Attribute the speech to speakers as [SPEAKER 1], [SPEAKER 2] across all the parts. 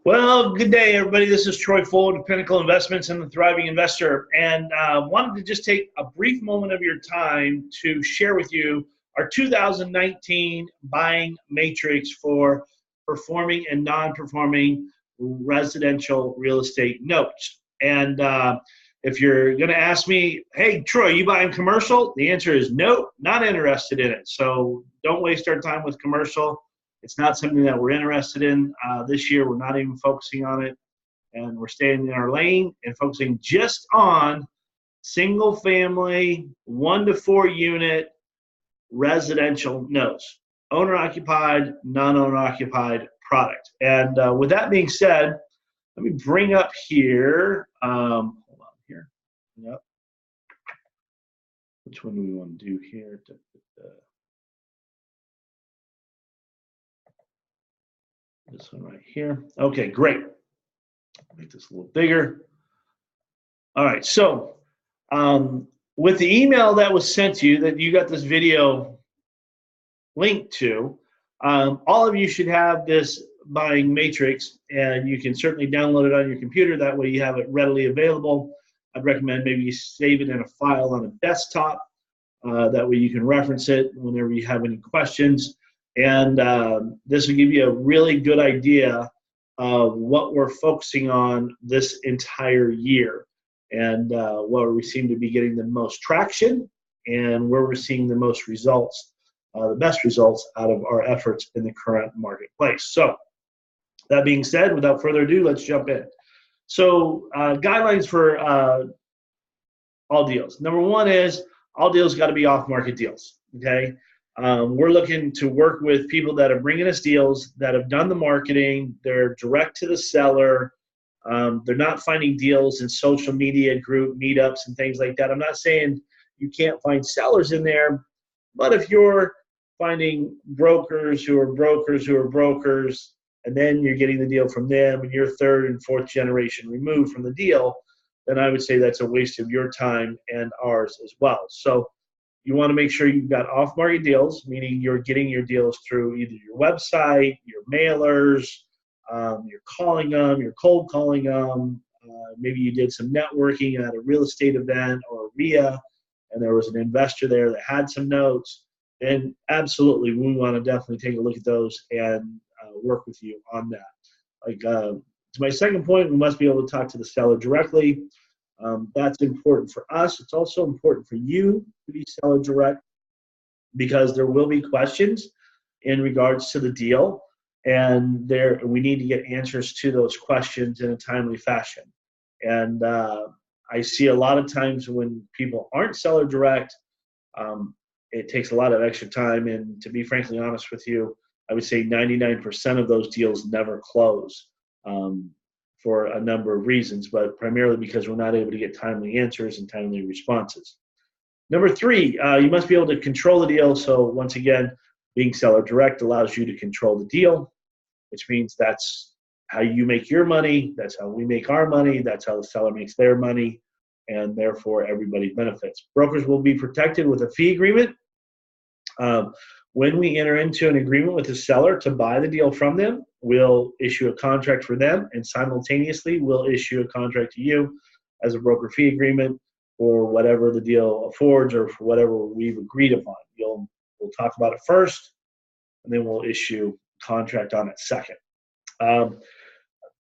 [SPEAKER 1] Well, good day, everybody. This is Troy Full of Pinnacle Investments and the Thriving Investor, and wanted to just take a brief moment of your time to share with you our 2019 buying matrix for performing and non-performing residential real estate notes. And if you're going to ask me, hey, Troy, you buying commercial? The answer is no, not interested in it. So don't waste our time with commercial. It's not something that we're interested in this year. We're not even focusing on it, and we're staying in our lane and focusing just on single family, 1 to 4 unit residential notes, owner occupied, non-owner occupied product. And with that being said, let me bring up here, hold on here. Yep. Which one do we want to do here? This one right here. Okay, great. Make this a little bigger. All right, so with the email that was sent to you that you got this video linked to, all of you should have this buying matrix, and you can certainly download it on your computer. That way you have it readily available. I'd recommend maybe you save it in a file on a desktop. That way you can reference it whenever you have any questions. And this will give you a really good idea of what we're focusing on this entire year, and where we seem to be getting the most traction and where we're seeing the most results, the best results out of our efforts in the current marketplace. So that being said, without further ado, let's jump in. So guidelines for all deals. Number one is all deals got to be off-market deals, okay? We're looking to work with people that are bringing us deals, that have done the marketing, they're direct to the seller, they're not finding deals in social media group meetups and things like that. I'm not saying you can't find sellers in there, but if you're finding brokers who are brokers who are brokers, and then you're getting the deal from them, and you're third and fourth generation removed from the deal, then I would say that's a waste of your time and ours as well. So you want to make sure you've got off-market deals, meaning you're getting your deals through either your website, your mailers, you're calling them, you're cold calling them. Maybe you did some networking at a real estate event or a RIA, and there was an investor there that had some notes. And absolutely, we want to definitely take a look at those and work with you on that. Like to my second point, we must be able to talk to the seller directly. That's important for us. It's also important for you to be seller direct, because there will be questions in regards to the deal, and we need to get answers to those questions in a timely fashion. And I see a lot of times when people aren't seller direct, it takes a lot of extra time, and to be frankly honest with you, I would say 99% of those deals never close. For a number of reasons, but primarily because we're not able to get timely answers and timely responses. Number three, you must be able to control the deal. So once again, being seller direct allows you to control the deal, which means that's how you make your money, that's how we make our money, that's how the seller makes their money, and therefore everybody benefits. Brokers will be protected with a fee agreement. When we enter into an agreement with the seller to buy the deal from them, we'll issue a contract for them, and simultaneously we'll issue a contract to you as a broker fee agreement for whatever the deal affords or for whatever we've agreed upon. We'll talk about it first, and then we'll issue a contract on it second.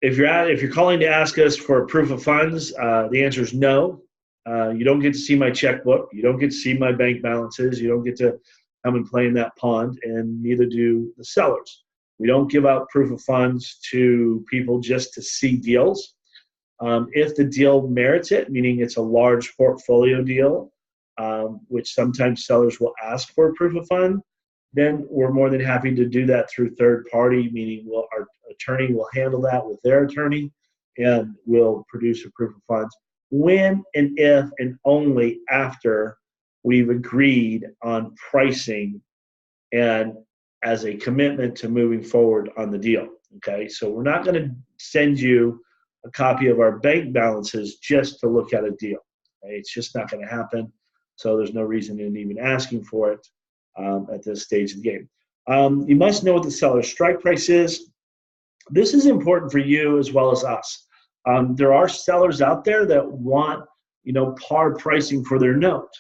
[SPEAKER 1] If you're calling to ask us for proof of funds, the answer is no. You don't get to see my checkbook. You don't get to see my bank balances. You don't get to come and play in that pond, and neither do the sellers. We don't give out proof of funds to people just to see deals. If the deal merits it, meaning it's a large portfolio deal, which sometimes sellers will ask for a proof of fund, then we're more than happy to do that through third party, meaning our attorney will handle that with their attorney, and we'll produce a proof of funds when and if and only after we've agreed on pricing and as a commitment to moving forward on the deal, okay? So we're not going to send you a copy of our bank balances just to look at a deal, okay? It's just not going to happen, so there's no reason in even asking for it at this stage of the game. You must know what the seller's strike price is. This is important for you as well as us. There are sellers out there that want, par pricing for their note.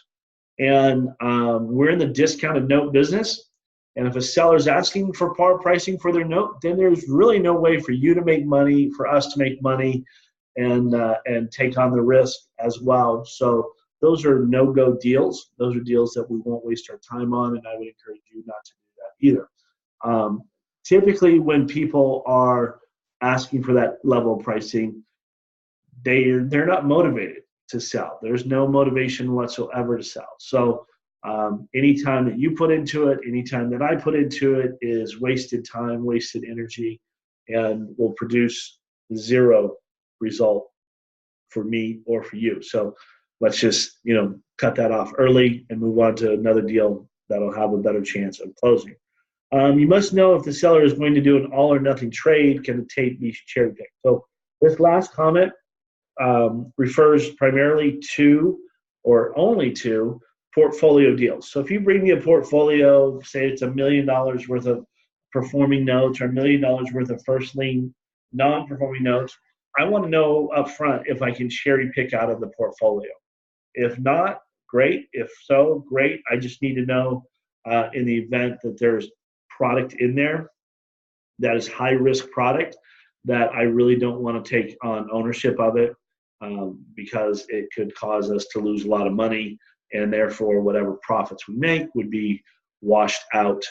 [SPEAKER 1] And we're in the discounted note business. And if a seller's asking for par pricing for their note, then there's really no way for you to make money, for us to make money, and take on the risk as well. So those are no-go deals. Those are deals that we won't waste our time on, and I would encourage you not to do that either. Typically, when people are asking for that level of pricing, they're not motivated to sell. There's no motivation whatsoever to sell. So any time that you put into it, any time that I put into it is wasted time, wasted energy, and will produce zero result for me or for you. So let's just, cut that off early and move on to another deal that'll have a better chance of closing. You must know if the seller is going to do an all or nothing trade, can the tape be cherry picked? So this last comment refers primarily to, or only to, portfolio deals. So if you bring me a portfolio, say it's $1 million worth of performing notes or $1 million worth of first lien non-performing notes, I want to know up front if I can cherry pick out of the portfolio. If not, great. If so, great. I just need to know in the event that there's product in there that is high risk product that I really don't want to take on ownership of it because it could cause us to lose a lot of money, and therefore whatever profits we make would be washed out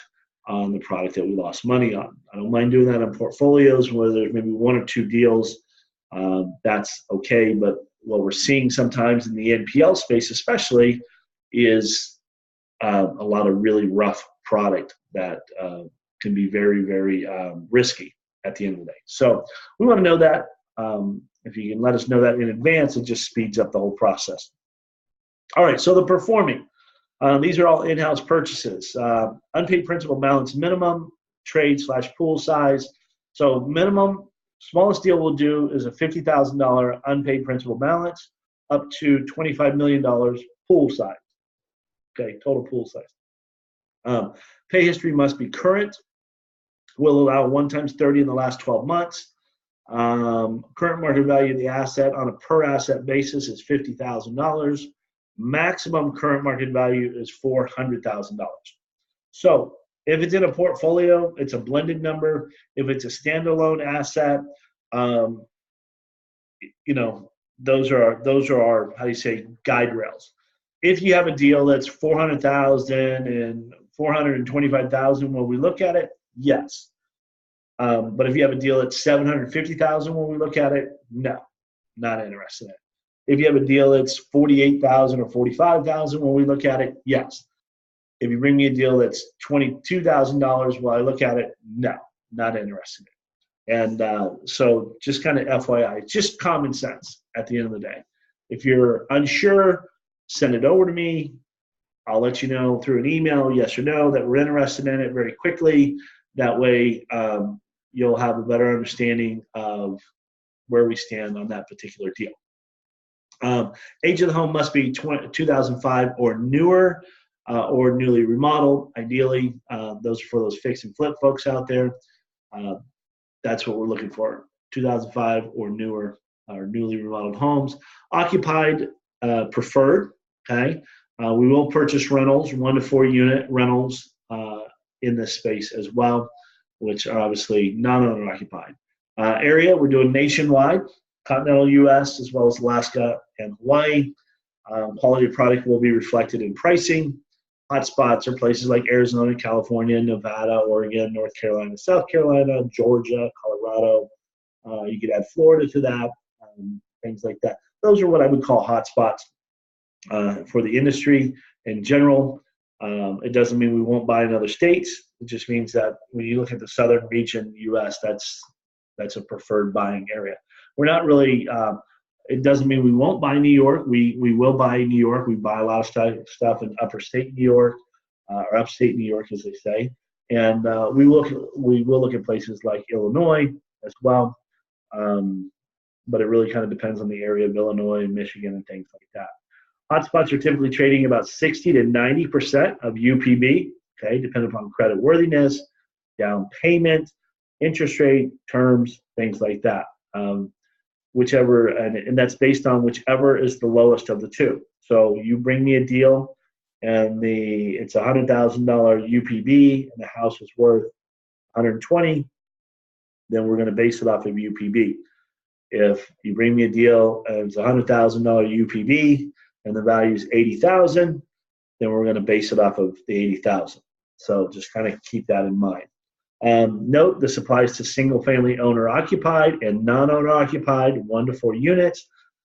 [SPEAKER 1] on the product that we lost money on. I don't mind doing that on portfolios where there's maybe one or two deals. That's okay, but what we're seeing sometimes in the NPL space especially is a lot of really rough product that can be very, very risky at the end of the day. So we want to know that. If you can let us know that in advance, it just speeds up the whole process. All right, so the performing. These are all in-house purchases. Unpaid principal balance minimum, trade / pool size. So minimum, smallest deal we'll do is a $50,000 unpaid principal balance up to $25 million pool size. Okay, total pool size. Pay history must be current. We'll allow 1 times 30 in the last 12 months. Current market value of the asset on a per asset basis is $50,000. Maximum current market value is $400,000. So if it's in a portfolio, it's a blended number. If it's a standalone asset, those are our, how do you say, guide rails. If you have a deal that's $400,000 and $425,000 when we look at it, yes. But if you have a deal that's $750,000 when we look at it, no, not interested in it. If you have a deal that's $48,000 or $45,000 when we look at it, yes. If you bring me a deal that's $22,000 while I look at it, no, not interested in it. And so just kind of FYI, just common sense at the end of the day. If you're unsure, send it over to me. I'll let you know through an email, yes or no, that we're interested in it very quickly. That way you'll have a better understanding of where we stand on that particular deal. Age of the home must be 2005 or newer or newly remodeled, ideally. Those are for those fix and flip folks out there. That's what we're looking for, 2005 or newer or newly remodeled homes. Occupied, preferred, okay? We will purchase rentals, 1 to 4 unit rentals in this space as well, which are obviously non-owner occupied. Area, we're doing nationwide, continental U.S. as well as Alaska and Hawaii. Quality of product will be reflected in pricing. Hotspots are places like Arizona, California, Nevada, Oregon, North Carolina, South Carolina, Georgia, Colorado. You could add Florida to that, things like that. Those are what I would call hotspots for the industry in general. It doesn't mean we won't buy in other states. It just means that when you look at the southern region U.S., that's a preferred buying area. We're not really, it doesn't mean we won't buy New York. We will buy New York. We buy a lot of stuff in upper state New York, or upstate New York, as they say. And we will look at places like Illinois as well. But it really kind of depends on the area of Illinois, Michigan, and things like that. Hotspots are typically trading about 60 to 90% of UPB, okay, depending upon credit worthiness, down payment, interest rate, terms, things like that. Whichever, and that's based on whichever is the lowest of the two. So you bring me a deal, and it's $100,000 UPB, and the house is worth 120, then we're going to base it off of UPB. If you bring me a deal and it's $100,000 UPB and the value is 80,000, then we're going to base it off of the 80,000. So just kind of keep that in mind. Note, this applies to single-family owner-occupied and non-owner-occupied 1 to 4 units,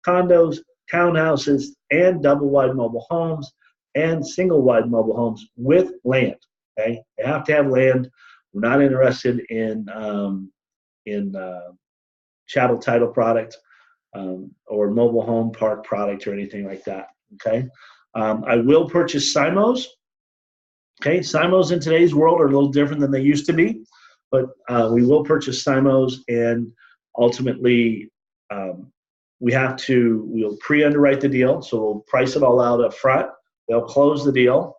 [SPEAKER 1] condos, townhouses, and double-wide mobile homes and single-wide mobile homes with land. Okay, they have to have land. We're not interested in chattel title product or mobile home park product or anything like that. Okay, I will purchase SIMOs. Okay, SIMOs in today's world are a little different than they used to be, but we will purchase SIMOs, and ultimately we'll pre-underwrite the deal, so we'll price it all out up front. They'll close the deal,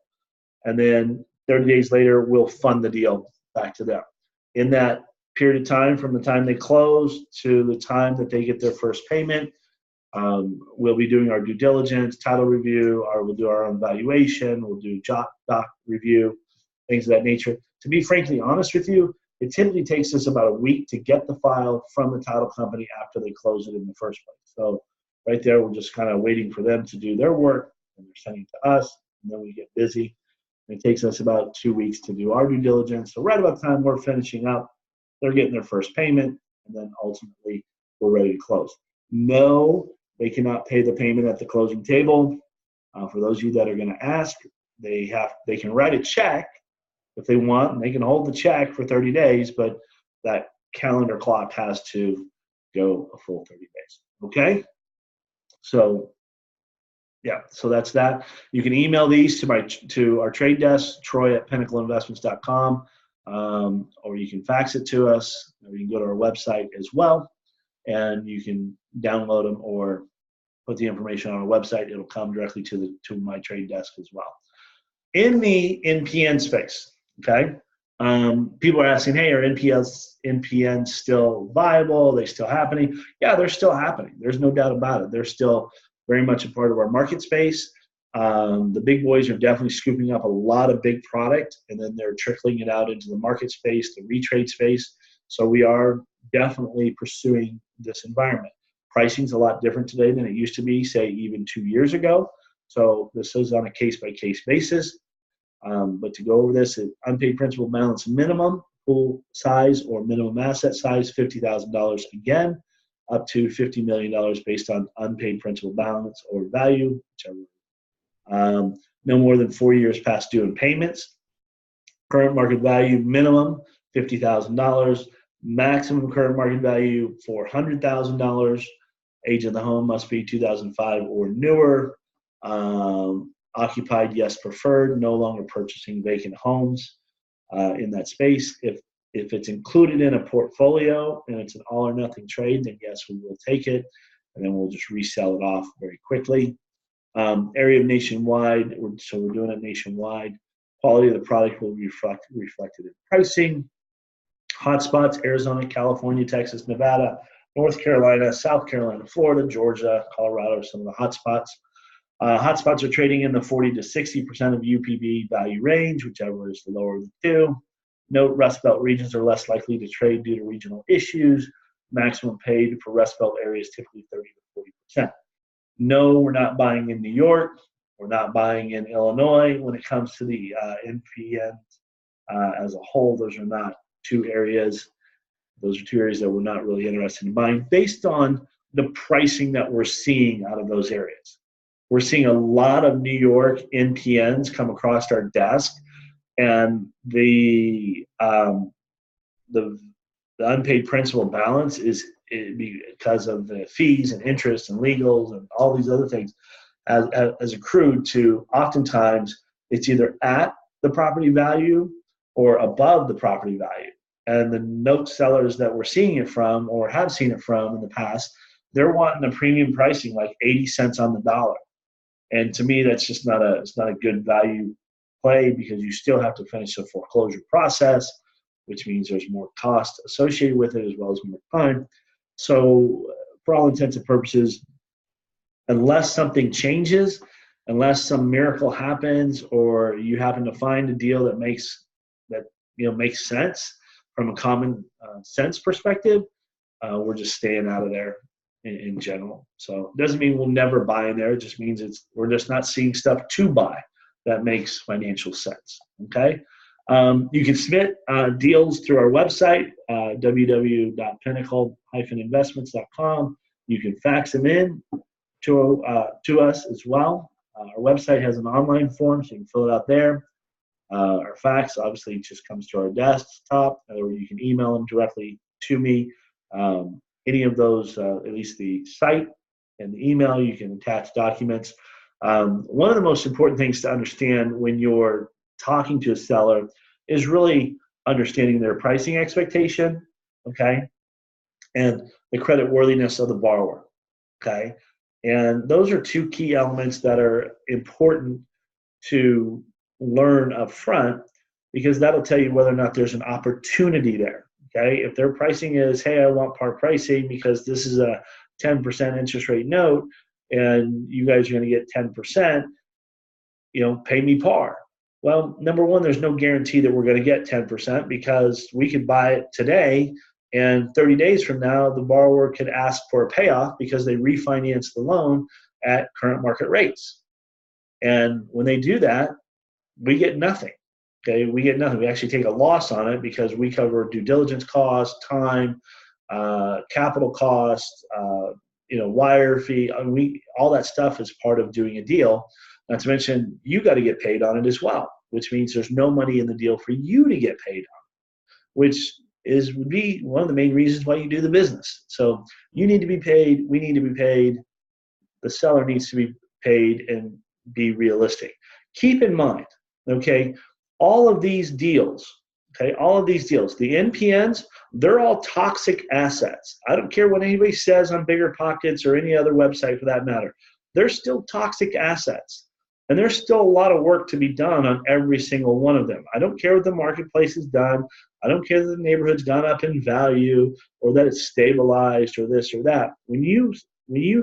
[SPEAKER 1] and then 30 days later we'll fund the deal back to them. In that period of time, from the time they close to the time that they get their first payment, we'll be doing our due diligence, title review, or we'll do our own valuation, we'll do doc review, things of that nature. To be frankly honest with you, it typically takes us about a week to get the file from the title company after they close it in the first place. So right there, we're just kind of waiting for them to do their work, and they're sending it to us, and then we get busy. And it takes us about 2 weeks to do our due diligence. So right about the time we're finishing up, they're getting their first payment, and then ultimately we're ready to close. No, they cannot pay the payment at the closing table. For those of you that are going to ask, they can write a check if they want, and they can hold the check for 30 days, but that calendar clock has to go a full 30 days. Okay? So yeah, so that's that. You can email these to our trade desk, troy@pinnacleinvestments.com, or you can fax it to us, or you can go to our website as well, and you can download them or put the information on our website. It'll come directly to my trade desk as well. In the NPN space, okay, people are asking, hey, are NPNs still viable? Are they still happening? Yeah, they're still happening. There's no doubt about it. They're still very much a part of our market space. The big boys are definitely scooping up a lot of big product, and then they're trickling it out into the market space, the retrade space. So we are definitely pursuing this environment. Pricing's a lot different today than it used to be, say, even 2 years ago. So this is on a case-by-case basis. But to go over this, unpaid principal balance minimum, pool size or minimum asset size, $50,000 again, up to $50 million based on unpaid principal balance or value, whichever. No more than 4 years past due in payments. Current market value minimum, $50,000. Maximum current market value, $400,000. Age of the home must be 2005 or newer. Occupied, yes, preferred. No longer purchasing vacant homes in that space. If it's included in a portfolio and it's an all or nothing trade, then yes, we will take it, and then we'll just resell it off very quickly. Area of nationwide, so we're doing it nationwide. Quality of the product will be reflected in pricing. Hotspots: Arizona, California, Texas, Nevada, North Carolina, South Carolina, Florida, Georgia, Colorado are some of the hotspots. Hotspots are trading in the 40 to 60% of UPB value range, whichever is the lower of the two. Note, Rust Belt regions are less likely to trade due to regional issues. Maximum paid for Rust Belt areas typically 30 to 40%. No, we're not buying in New York. We're not buying in Illinois. When it comes to the NPN as a whole, those are not two areas. Those are two areas that we're not really interested in buying based on the pricing that we're seeing out of those areas. We're seeing a lot of New York NPNs come across our desk, and the unpaid principal balance is because of the fees and interest and legals and all these other things as accrued to, oftentimes it's either at the property value or above the property value. And the note sellers that we're seeing it from or have seen it from in the past, they're wanting a premium pricing like 80 cents on the dollar. And to me, that's just not a good value play, because you still have to finish the foreclosure process. which means there's more cost associated with it as well as more time. So for all intents and purposes, unless something changes, unless some miracle happens, or you happen to find a deal that makes sense from a common sense perspective, we're just staying out of there in general. So it doesn't mean we'll never buy in there. It just means we're just not seeing stuff to buy that makes financial sense. Okay. You can submit deals through our website, www.pinnacle-investments.com. You can fax them in to us as well. Our website has an online form, so you can fill it out there. Our fax obviously just comes to our desktop, or you can email them directly to me. Any of those, at least the site and the email, you can attach documents. One of the most important things to understand when you're talking to a seller is really understanding their pricing expectation, okay, and the credit worthiness of the borrower, okay. And those are two key elements that are important to learn up front, because that'll tell you whether or not there's an opportunity there, okay. If their pricing is, hey, I want par pricing because this is a 10% interest rate note and you guys are going to get 10%, pay me par. Well, number one, there's no guarantee that we're going to get 10% because we could buy it today and 30 days from now, the borrower could ask for a payoff because they refinanced the loan at current market rates. And when they do that, we get nothing. Okay, we get nothing. We actually take a loss on it because we cover due diligence costs, time, capital costs, wire fee. All that stuff is part of doing a deal. Not to mention, you got to get paid on it as well, which means there's no money in the deal for you to get paid on, which would be one of the main reasons why you do the business. So you need to be paid. We need to be paid. The seller needs to be paid and be realistic. Keep in mind, okay, all of these deals, the NPNs, they're all toxic assets. I don't care what anybody says on BiggerPockets or any other website for that matter. They're still toxic assets. And there's still a lot of work to be done on every single one of them. I don't care what the marketplace has done. I don't care that the neighborhood's gone up in value or that it's stabilized or this or that. When you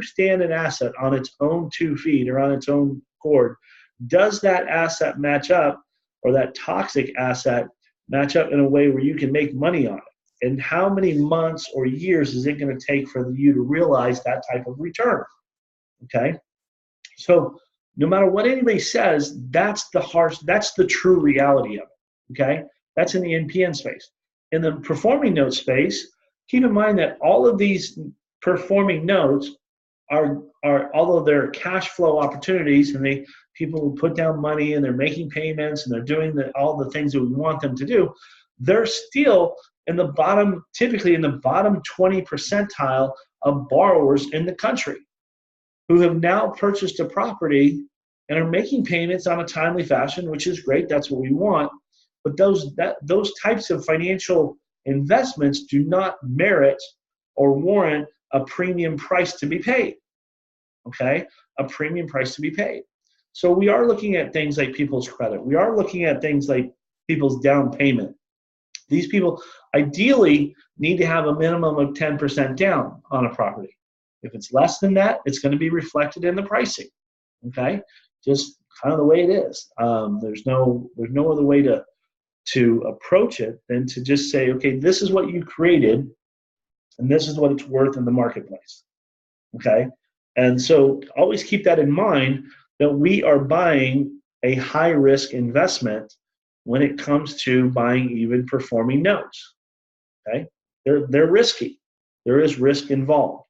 [SPEAKER 1] stand an asset on its own 2 feet or on its own cord, does that asset match up, or that toxic asset match up in a way where you can make money on it? And how many months or years is it going to take for you to realize that type of return? Okay? So no matter what anybody says, that's the true reality of it, okay? That's in the NPN space. In the performing note space, keep in mind that all of these performing notes are although they're cash flow opportunities and people will put down money and they're making payments and they're doing all the things that we want them to do, they're still typically in the bottom 20 percentile of borrowers in the country who have now purchased a property and are making payments on a timely fashion, which is great. That's what we want. But those types of financial investments do not merit or warrant a premium price to be paid. Okay? A premium price to be paid. So we are looking at things like people's credit. We are looking at things like people's down payment. These people ideally need to have a minimum of 10% down on a property. If it's less than that, it's going to be reflected in the pricing. Okay? Just kind of the way it is. There's no other way to approach it than to just say, okay, this is what you created, and this is what it's worth in the marketplace. Okay? And so always keep that in mind, that we are buying a high-risk investment when it comes to buying even performing notes. Okay? They're risky. There is risk involved.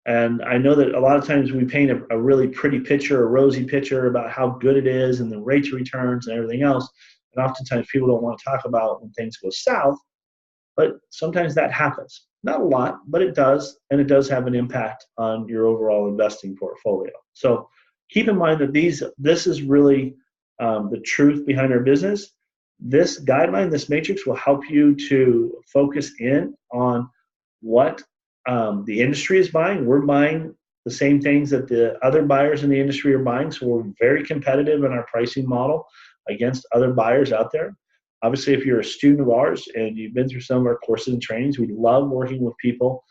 [SPEAKER 1] And I know that a lot of times we paint a really pretty picture, a rosy picture about how good it is and the rates of returns and everything else. And oftentimes people don't want to talk about when things go south, but sometimes that happens. Not a lot, but it does, and it does have an impact on your overall investing portfolio. So keep in mind that this is really the truth behind our business. This guideline, this matrix will help you to focus in on what the industry is buying. We're buying the same things that the other buyers in the industry are buying, so we're very competitive in our pricing model against other buyers out there. Obviously, if you're a student of ours and you've been through some of our courses and trainings, we love working with people,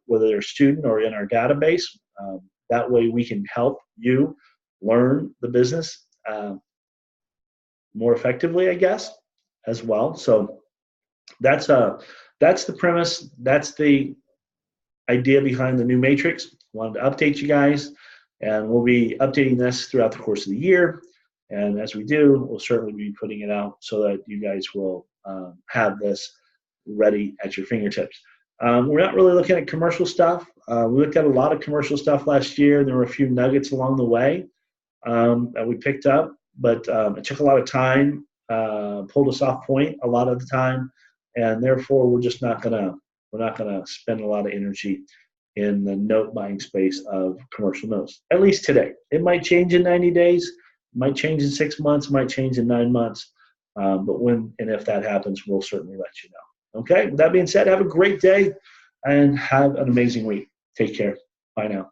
[SPEAKER 1] whether they're a student or in our database. That way we can help you learn the business more effectively, I guess, as well. So that's the premise. That's the idea behind the new matrix. Wanted to update you guys, and we'll be updating this throughout the course of the year. And as we do, we'll certainly be putting it out so that you guys will have this ready at your fingertips. We're not really looking at commercial stuff. We looked at a lot of commercial stuff last year. There were a few nuggets along the way that we picked up, but it took a lot of time, pulled us off point a lot of the time, and therefore we're just not gonna spend a lot of energy in the note buying space of commercial notes, at least today. It might change in 90 days, might change in 6 months, might change in 9 months, but when and if that happens, we'll certainly let you know. Okay, with that being said, have a great day and have an amazing week. Take care. Bye now.